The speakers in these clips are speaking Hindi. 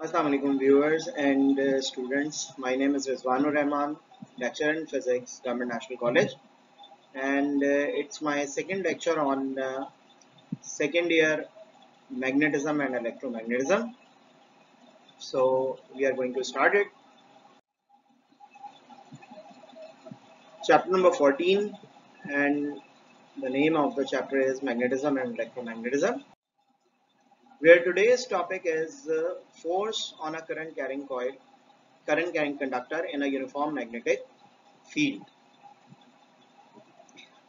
Assalamu alaikum viewers and students. My name is Rizwanur Rahman, lecturer in physics, Government National College, and it's my second lecture on second year magnetism and electromagnetism. So we are going to start it. Chapter number 14, and the name of the chapter is Magnetism and Electromagnetism, where today's topic is force on a current carrying conductor in a uniform magnetic field.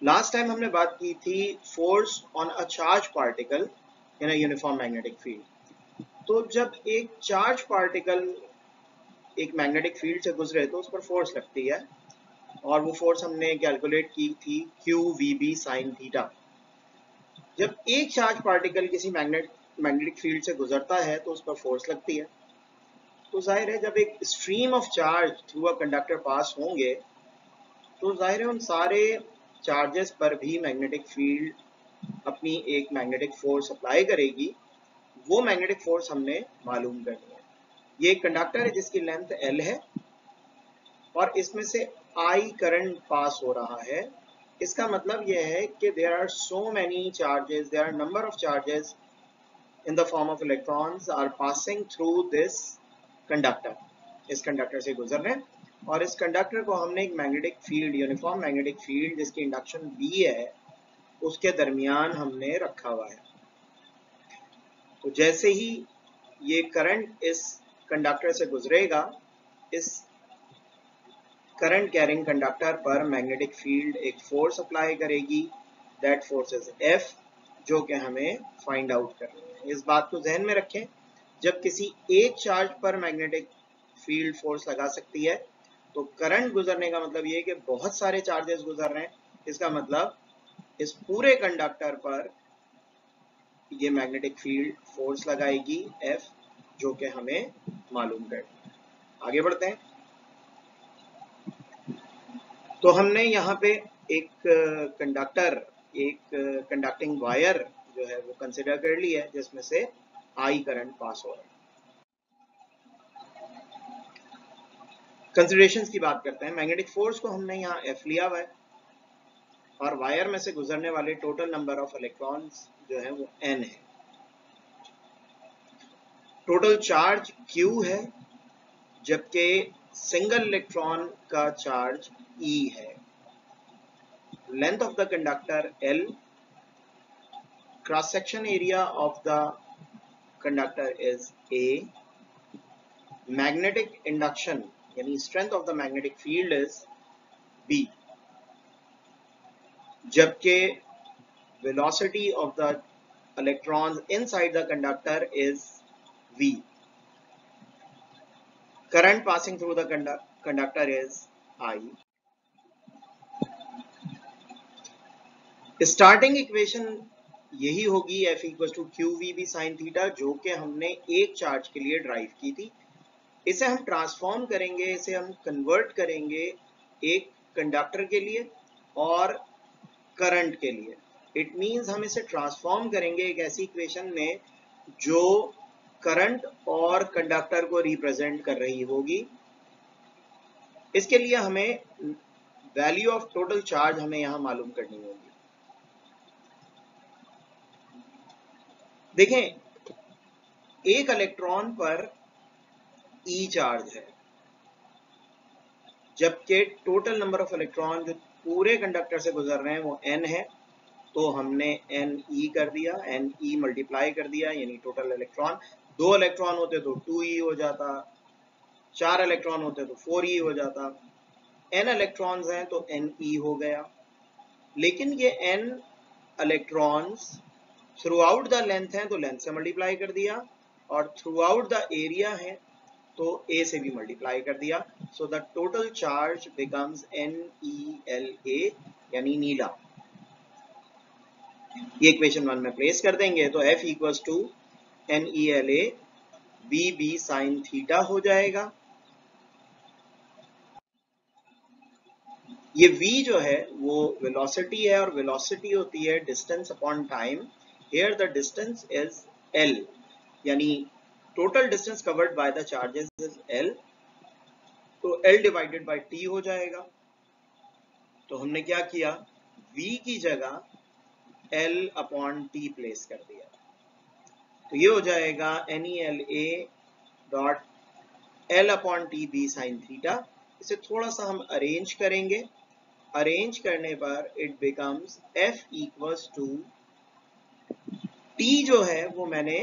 Last time हमने बात की थी force on a charge particle in a uniform magnetic field. तो जब एक चार्ज पार्टिकल एक मैग्नेटिक फील्ड से गुजरे तो उस पर फोर्स लगती है, और वो फोर्स हमने कैलकुलेट की थी QVB sin थीटा। जब एक चार्ज पार्टिकल किसी मैग्नेटिक फील्ड से गुजरता है तो उस पर फोर्स लगती है। तो जाहिर है जब एक stream of charge through a conductor pass होंगे तो जाहिर है उन सारे चार्जेस पर भी मैग्नेटिक फील्ड अपनी एक मैग्नेटिक फोर्स अप्लाई करेगी। वो मैग्नेटिक फोर्स हमने मालूम करनी है। ये एक कंडक्टर है जिसकी लेंथ L है और इसमें से I करंट पास हो रहा है। इसका मतलब यह है कि there are so many charges, there are number of charges in the form of electrons are passing through this conductor. इस कंडक्टर से गुजर रहे हैं और इस कंडक्टर को हमने एक magnetic field, uniform magnetic field जिसकी इंडक्शन B है, उसके दरमियान हमने रखा हुआ है। तो जैसे ही ये करंट इस कंडक्टर से गुजरेगा, इस करंट कैरिंग कंडक्टर पर मैग्नेटिक फील्ड एक फोर्स अप्लाई करेगी। दैट फोर्स इज F, जो कि हमें फाइंड आउट करनी है। इस बात को जहन में रखें, जब किसी एक चार्ज पर मैग्नेटिक फील्ड फोर्स लगा सकती है तो करंट गुजरने का मतलब ये है कि बहुत सारे चार्जेस गुजर रहे हैं। इसका मतलब इस पूरे कंडक्टर पर ये मैग्नेटिक फील्ड फोर्स लगाएगी F, जो कि हमें मालूम करनी है। आगे बढ़ते हैं। तो हमने यहाँ पे एक कंडक्टर, एक कंडक्टिंग वायर जो है वो कंसिडर कर ली है जिसमें से I करंट पास हो रहा है। कंसिडरेशंस की बात करते हैं। मैग्नेटिक फोर्स को हमने यहाँ F लिया हुआ है और वायर में से गुजरने वाले टोटल नंबर ऑफ इलेक्ट्रॉन्स जो है वो N है। टोटल चार्ज Q है, जबकि सिंगल इलेक्ट्रॉन का चार्ज E है। Length of the conductor L, cross section area of the conductor is A, magnetic induction यानी strength of the magnetic field is B, जबकि velocity of the electrons inside the conductor is V. Current passing through the conductor is I. Starting equation यही होगी F equal to QVB sin theta, जो कि हमने एक चार्ज के लिए ड्राइव की थी। इसे हम ट्रांसफॉर्म करेंगे, इसे हम कन्वर्ट करेंगे एक कंडक्टर के लिए और करंट के लिए। इट मींस हम इसे ट्रांसफॉर्म करेंगे एक ऐसी इक्वेशन में जो करंट और कंडक्टर को रिप्रेजेंट कर रही होगी। इसके लिए हमें वैल्यू ऑफ टोटल चार्ज हमें यहां मालूम करनी होगी। देखें, एक इलेक्ट्रॉन पर E चार्ज है, जबकि टोटल नंबर ऑफ इलेक्ट्रॉन जो पूरे कंडक्टर से गुजर रहे हैं वो N है। तो हमने NE कर दिया, NE मल्टीप्लाई कर दिया, यानी टोटल इलेक्ट्रॉन। 2 इलेक्ट्रॉन होते तो 2E हो जाता, 4 इलेक्ट्रॉन होते तो 4E हो जाता, N इलेक्ट्रॉन्स हैं तो NE हो गया। लेकिन ये N electrons through out the length हैं तो लेंथ से मल्टीप्लाई कर दिया, और थ्रू आउट द एरिया है तो A से भी मल्टीप्लाई कर दिया। So the total charge becomes NELA, यानी नीला। ये इक्वेशन 1 में प्लेस कर देंगे तो F equals to NELA BB sin theta हो जाएगा। ये V जो है वो वेलोसिटी है, और वेलोसिटी होती है distance upon time. Here the distance is L, यानी total distance covered by the charges is L, तो L डिवाइडेड बाय T हो जाएगा। तो हमने क्या किया, V की जगह L अपॉन T प्लेस कर दिया, तो ये हो जाएगा NELA dot L upon T B sine theta. इसे थोड़ा सा हम अरेंज करेंगे, अरेंज करने पर it becomes F equals to T जो है वो मैंने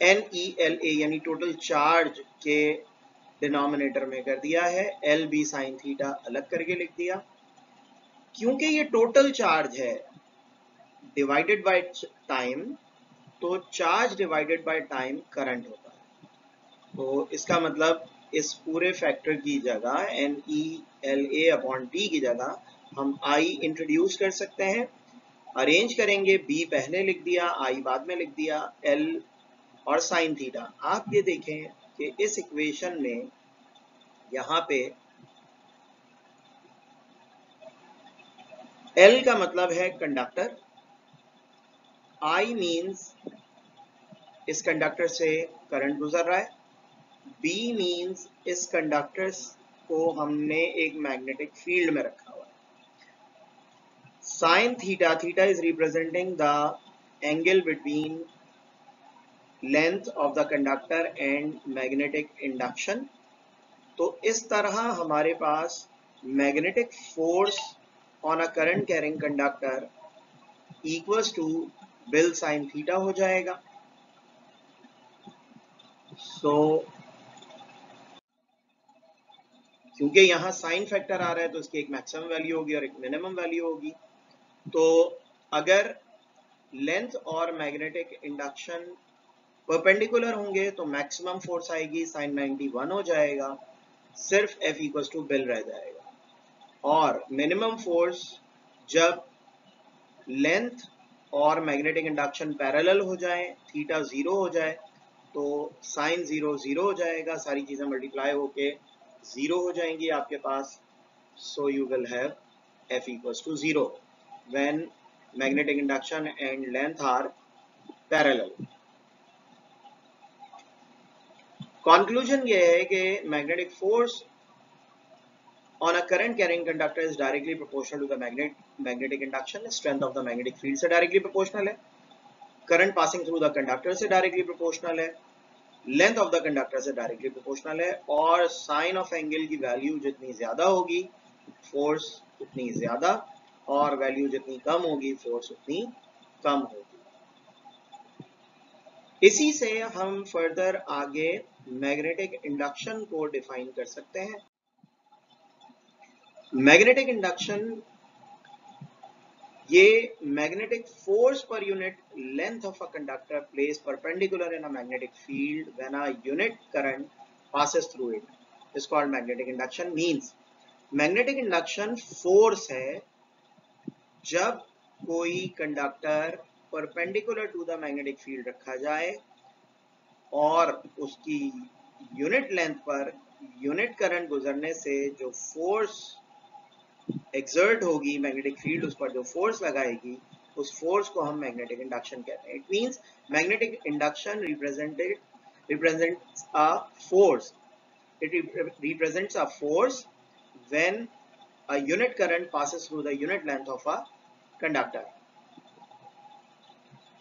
NELA यानी टोटल चार्ज के डिनोमिनेटर में कर दिया है, LB साइन थीटा अलग करके लिख दिया। क्योंकि ये टोटल चार्ज है डिवाइडेड बाय टाइम, तो charge divided by time current होता है। तो इसका मतलब इस पूरे फैक्टर की जगह NELA अपॉन T की जगह हम I इंट्रोड्यूस कर सकते हैं, अरेंज करेंगे, B पहले लिख दिया, I बाद में लिख दिया, L और साइन थीटा। आप ये देखें कि इस इक्वेशन में यहां पे L का मतलब है कंडक्टर, I मींस इस कंडक्टर से करंट गुजर रहा है, B मींस इस कंडक्टर को हमने एक मैग्नेटिक फील्ड में रखा हुआ है, sine theta, theta is representing the angle between length of the conductor and magnetic induction. तो इस तरह हमारे पास magnetic force on a current carrying conductor equals to B I L sine theta हो जाएगा। सो क्योंकि यहाँ साइन फैक्टर आ रहा है तो इसकी एक मैक्सिमम वैल्यू होगी और एक मिनिमम वैल्यू होगी। तो अगर लेंथ और मैग्नेटिक इंडक्शन परपेंडिकुलर होंगे तो मैक्सिमम फोर्स आएगी, साइन 91 हो जाएगा, सिर्फ F इक्वल्स टू बिल रह जाएगा। और मिनिमम फोर्स जब लेंथ और मैग्नेटिक इंडक्शन पैरेलल हो जाए, थीटा 0 हो जाए, तो साइन 0 0 हो जाएगा, सारी चीजें मल्टीप्लाई होके 0 हो जाएंगी आपके पास। So you will have F equals to 0 when magnetic induction and length are parallel. Conclusion ये है कि magnetic force on a current carrying conductor is directly proportional to the magnetic induction, strength of the magnetic field से directly proportional है, current passing through the conductor से directly proportional है, length of the conductor से directly proportional है, और sin of angle की value जितनी ज्यादा होगी force उतनी ज्यादा, और value जितनी कम होगी force उतनी कम होगी। इसी से हम फर्दर आगे मैग्नेटिक इंडक्शन को डिफाइन कर सकते हैं। मैग्नेटिक इंडक्शन ये magnetic force per unit length of a conductor place perpendicular in a magnetic field when a unit current passes through it is called magnetic induction. Means magnetic induction force है जब कोई conductor perpendicular to the magnetic field रखा जाए और उसकी यूनिट लेंथ पर यूनिट करंट गुजरने से जो फोर्स एक्सर्ट होगी, मैग्नेटिक फील्ड उस पर जो फोर्स लगाएगी, उस फोर्स को हम मैग्नेटिक इंडक्शन कहते हैं। It means magnetic induction represents a force. It represents a force when a unit current passes through the unit length of a conductor.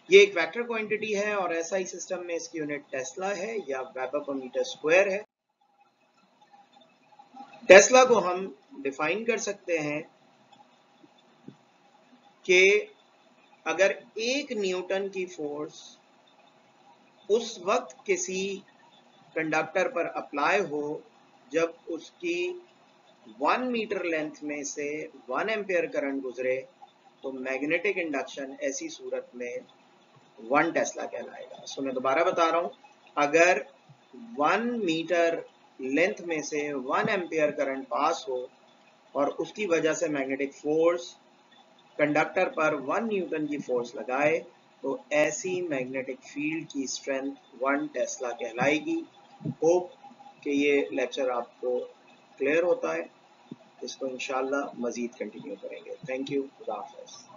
ये एक वेक्टर क्वांटिटी है और एसआई सिस्टम में इसकी यूनिट टेस्ला है या वेबर पर मीटर स्क्वायर है। टेस्ला को हम डिफाइन कर सकते हैं कि अगर 1 न्यूटन की फोर्स उस वक्त किसी कंडक्टर पर अप्लाई हो जब उसकी 1 मीटर लेंथ में से 1 एम्पियर करंट गुजरे, तो मैग्नेटिक इंडक्शन ऐसी सूरत में 1 टेस्ला कहलाएगा। सो मैं दोबारा बता रहा हूं, अगर 1 मीटर लेंथ में से 1 एम्पियर करंट पास हो और उसकी वजह से मैग्नेटिक फोर्स कंडक्टर पर 1 न्यूटन की फोर्स लगाए, तो ऐसी मैग्नेटिक फील्ड की स्ट्रेंथ 1 टेस्ला कहलाएगी। होप कि ये लेक्चर आपको क्लियर होता है, इसको इंशाल्लाह मजीद कंटिन्यू करेंगे। थैंक यू, खुदा हाफिज़।